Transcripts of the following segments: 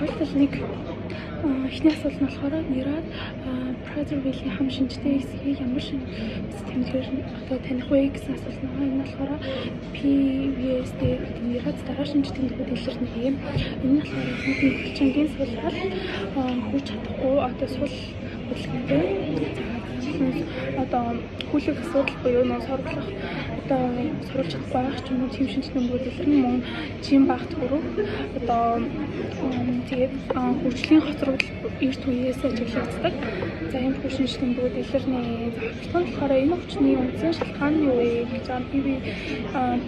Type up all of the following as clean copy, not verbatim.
Хоёртолныг эхний асуулт нь болохоор нэраад Prader-Willi хам шинжтэй хэсгийг ямар тэмдгээр одоо таних вэ гэсэн асуулт нь энэ болохоор PVSD гэдэг нэраад дараа шинж тэмдгүүд илэрнэ юм. Энэ нь болохоор хүчингийн суулгаад хүч чадахгүй одоо сул хөдөлгөөнтэй одоо хүлэг асуудал буюу нөө сорлох одоо сурвалж чадахгүй байх ч юм уу тийм шинж тэмдгүүд илэрнэ мөн жим багт хүрв одоо тэгээд хөгжлийн хоцрогдол эрт үеэс ажиглагддаг. За энэ шинж тэмдгүүд илэрнэ. За болохоор энэ хүчний үндсэн шалтгаан нь юу вэ гэж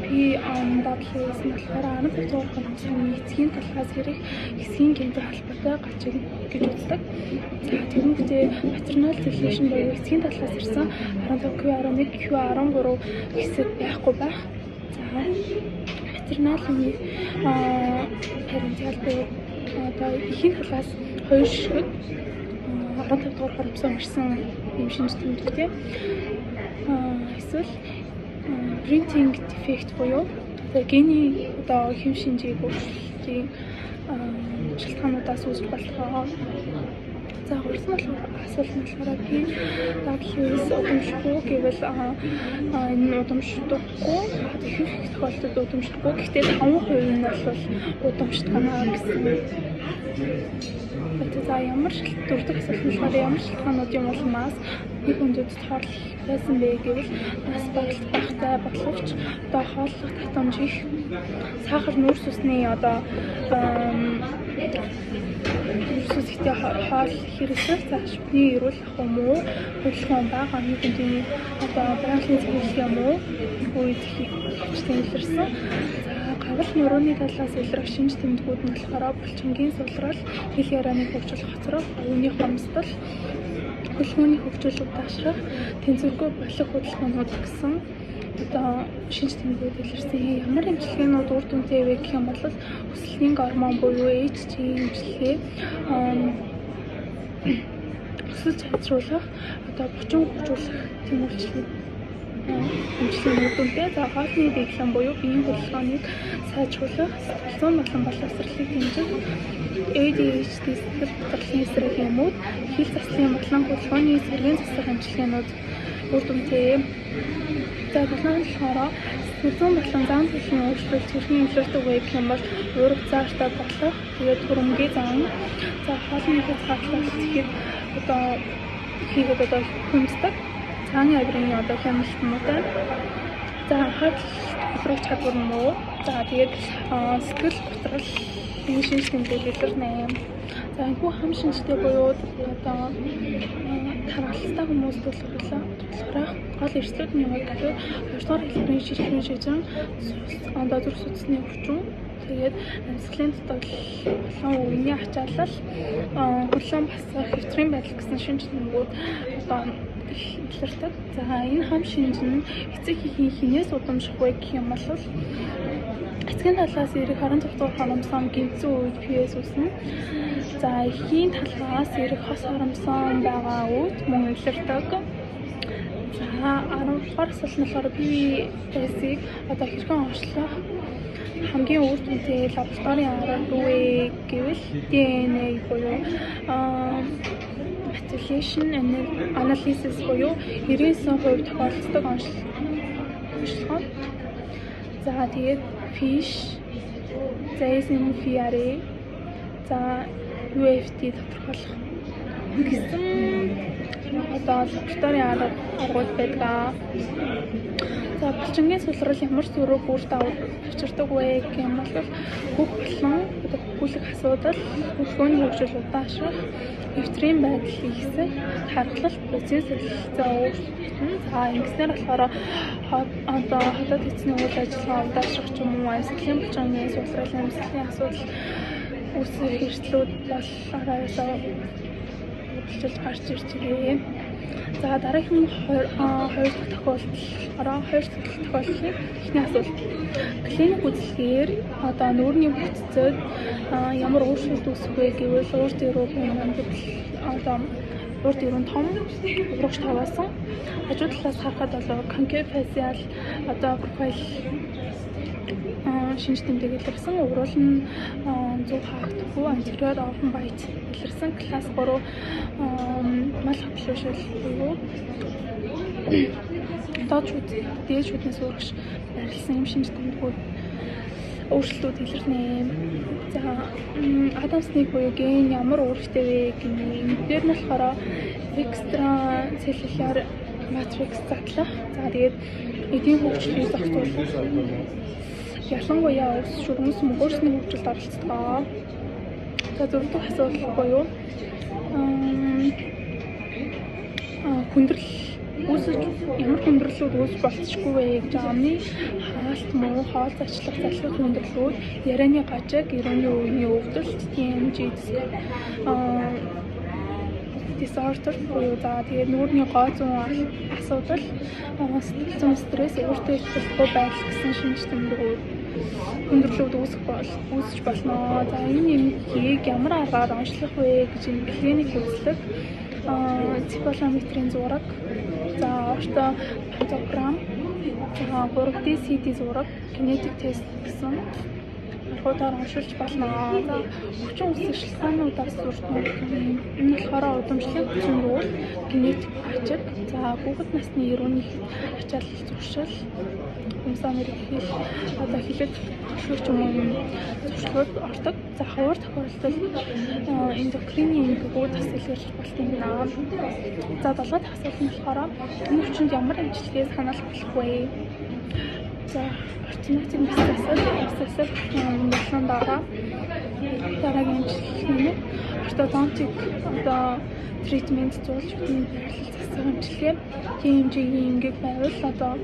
PWS нь болохоор 14 оны эцгийн талаас хэрэг хэсгийн гэмтэр холбоотой гарч ирнэ гэж үздэг. За тэрнийхтэй paternal deviation буюу эцгийн талаас ирсэн 15Q11 Q13 хэсэг байхгүй байх. За paternal-ийн parental буюу одоо эхийн талаас хоёр ширхэг 15 дугаар хоромсоо ирсэн юм шинж тэмдэгтэй. Эсвэл printing defect буюу одоо гений одоо хэв шинжийг өөрчлөлтийн шалтгаануудаас үүсэж болох. За хурдан асуулт нь болохоор PWS удамшгүй гэвэл энэ удамшдаггүй их тохиолдолд удамшдаггүй гэхдээ 5% нь бол удамшдагнаа гэсэн. За ямар дурдах асуулт нь болохоор ямар шалтгаануудын улмаас нэг хүндэд торлох байсан бэ гэвэл бас багталт багтай бодлогч одоо хооллох татамж их сахар нүүрс усны одоо сүсгтэй хоол хэрэгсэл за шүтний эрүүл ах юм уу хөдөлгөөн бага нэг хүнний одоо байгалийн зөвлөл юм уу үед хөвчтэй илэрсэн. Гавал нурууны талаас илрэх шинж тэмдгүүд нь болохоор булчингийн сулрал, хэл ярианы хөгжил хоцрох, оюуны хомсдол, хөлгөөний хөгжил удаашрах, тэнцвэргүй болох хөдөлгөөнүүд гэсэн одоо шинж тэмдгүүд илэрсэн. Ямар эмчилгээнүүд үр дүнтэй вэ гэх юм бол өсөлтийн гормон буюу HCG эмчилгээ, өсөлт сайжруулах, одоо бүчин хөгжүүлэх тийм үйлчлэг эмчилгээний үр дүнтэй. За хоолны дэглэм буюу биеийн хөдөлгөөнийг сайжруулах, сэтгэл зүйн болон боловсролыг дэмжих, ADHD сэтгэл хөдлөлийн эсрэг юмуд, хил заслын болон хөдөлгөөний сэргийн засах эмчилгээнүүд үр дүнтэй. За болон болохоор сэтгэл зүйн болон зан төлөвийн өөрчлөлт хэрхэн нөлөөлдөг вэ гэх юм бол ураг цааштай бодлого, тэгээд хөрөнгөний зан, за хоолны хязгаарлалт гэхэд одоо хийгээд одоо хүнддэг. Цааны авирын одоо хямралтнуудтай. За хөдөлгөх чадвар муу. За тэгээд сэтгэл готрол энэ шинж тэмдэг илэрнэ. За энэ хам шинжтэй буюу одоо тархалтай хүмүүст болохоор гол эрсдлүүд нь юу гэхээр 2 дугаар хэлбэрийн ширхгийн шижин одоо зүрх судасны өвчин тэгээд амьсгалын дутагдал болон үений ачаалал хөдлөн басах хэвтрийн байдал гэсэн шинж тэмдгүүд одоо илэрдэг. За энэ хам шинж нь эцэг эхийн хинээс удамших вэ гэх юм бол эцгийн талаас ирэх 26 дугаар хоромсон гинцэн үед PS үснэ. За эхийн талаас ирэх хос хоромсон байгаа үед мөн илэрдэг. За 10 дугаар асуулт нь болохоор PVS-ийг одоо хэрхэн онцлох хамгийн үр дүнтэй лабораторийн арга юу вэ гэвэл DNA буюу methylation analysis буюу 99% тохиолддог онцлог. За тэгээд fish, за SNFRA, за UFT тодорхойлох гэсэн одоо лабораторийн аргууд байдаг. За булчингийн сулрал ямар зүрх үр дагавар авчирдаг вэ гэх юм бол бүх болон хүлэг асуудал, хөдөлгөөний хөгжил удаашрах, хэвтрийн байдал ихсэх, харгалал процесс солилцоо өөрчлөлт. За ингэснээр болохоор одоо хотод эзний үйл ажиллагаа удаашрах ч юм уу амьсгалын булчингийн сулрал, амьсгалын асуудал үүсэх эрсдлүүд бол арайсаа үйлчлж гарч ирж байгаа. За дараагийн 2 тохиолдлын эхний асуулт. Клиник үзлэгээр одоо нүүрний бүтцэд ямар өөрчлөлт үүсэх вэ гэвэл урд ирүү одоо урд ирүү том урагш таваасан. Хажуу талаас харахад бол конкефасиал одоо профайл шинж тэмдэг илэрсэн, угруул нь зөв хаагдахгүй, антириор орхон баяц илэрсэн, класс 3 мал хөвшөөл буюу доод дээд шүднээс урагш барилсан юм шинж тэмдгүүд өөрчлөлтүүд илэрнэ. За Адамсны буюу ген ямар үүрэгтэй вэ гэмээр энэ дээр нь болохоор экстра целлюляр матрикс задлах. За тэгээд эдийн хөгжлийг зохицуулах. Ялангуяа ус шүрмэс мөгөөрсний хөгжилд оролцдог. За дөрөвдүгээр асуудал буюу хүндрэл үүсэж ямар хүндрэлүүд үүсэж болцсохгүй вэ гэж амны хаалт муу хоол зачлах залхах хүндрэлүүд ярианы гажиг ирээний өвгний өвдөлт TMJ disorder буюу за тэгээд нүүрний гоо зүүн асуудал сэтгэл зүйн стресс өөртөө их болохгүй байдал гэсэн шинж тэмдгүүд хүндрэлүүд үүсэж болно. За энэ нэмийг ямар аргаар онцлох вэ гэж энэ клиник үзлэг цифалометрийн зураг, за орто пантограмм, за 3D CT зураг, генетик тест гэсэн аргуудаар уншилж болно. За хүчин үсэг шалтгаануудаас суртахуун энэ болохоор удамшлын хүчин рүү генетик ачиг, за хүүхэд насны эрүүний ачаалал зуршил, өмсөн мэрэгхийл одоо хилэг төлөвч юм зуршлууд ордог. За ховор тохиолдолд эндокрины эмгэгүүд бас илэрч болт юм байна. За 7 дахь асуулт нь болохоор энэ хүчинд ямар амжилтыг санал болгох вэ? За ортинацийн насаас болон дараагийн амжилтны ортодонтик одоо тритмент зуулж бидний байрлал засгийн амжилтгээ TMJ-ийн эмгэг байвал одоо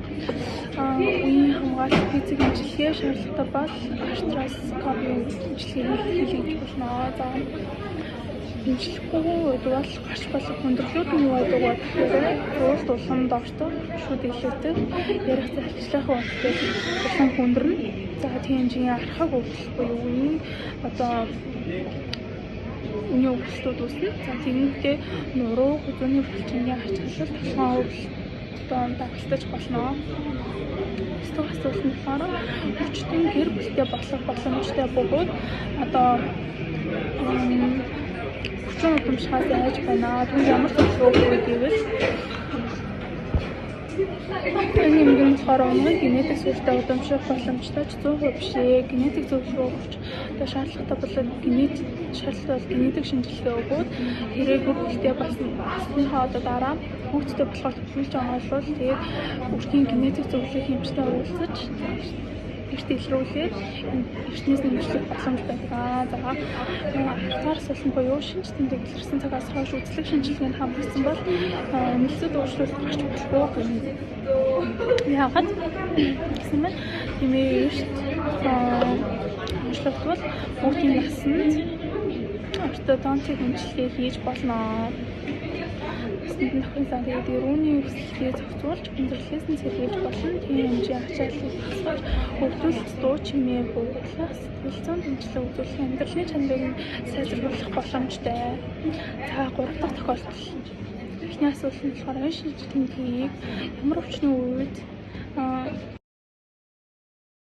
үеийн хамгаалалт физик амжилтгээ шаардлагатай бол артроскопийн амжилтгийг хийлгэж болно. За дэмжлэхгүй бол гарч болох хүндрэлүүд нь юу байдаг вэ гэхээр уул дулам дортой шүд илүүдэг ярих зарчлах болтой улам хүндэрнэ. За TMJ-ийн архаг өвдөл буюу үеийн одоо үний өвдөлтүүд үүснэ. За тэгмээ нуруу хүзүүний булчингийн ачаалал толгойн өвдөлтөд дагалтаж болно. Эсвэл асуулт нь болохоор хүчтэн гэр бүлтэй болох боломжтой бөгөөд одоо хүчин удамшихаас айж байна. Түн ямар төлөвлөгөө өгөх гэвэл энэ юм болохоор өмнө генетик сүртэй удамших боломжтой 100% биш ээ. Генетик зөвшөөрөл өгч одоо шаардлагатай бол генетик шинжилгээ өгөөд хэрэг бүртгэлтэй басныхаа одоо дараа хүүхдтэй болохоор төлөвлөж байгаа бол тэгээд үргийн генетик зөвлөлийн хэмжээтэй уулзаж эрт илрүүлээд эртнээс нэмэгдэх боломж байдаг. За хартаар асуулт буюу шинж тэмдэг илэрсэн цагаас хойш үзлэг шинжилгээнд хамрагдсан бол нэлээд өөрчлөлт гарч болохгүй гэнэ. Яагаад гэсэн мэт тиймээ эрт онцлогдвол хүүхдийн насанд ортодонтик шинжилгээ хийж болно. Нөхөн сарын дөрөвний өсөлтийг зохицуулж хүндрэлээс нь сэргийлж болно. TMJ ачааллыг хасгаж хөгжүүлэлт дуу чимээ буудлаас сэтгэл зүйн дэмжлэг үзүүлэх амьдралын чанарыг нь сайжруулах боломжтой. За 3 дахь тохиолдол. Эхний асуулт нь болохоор шинж тэмдгийг ямар өвчний үед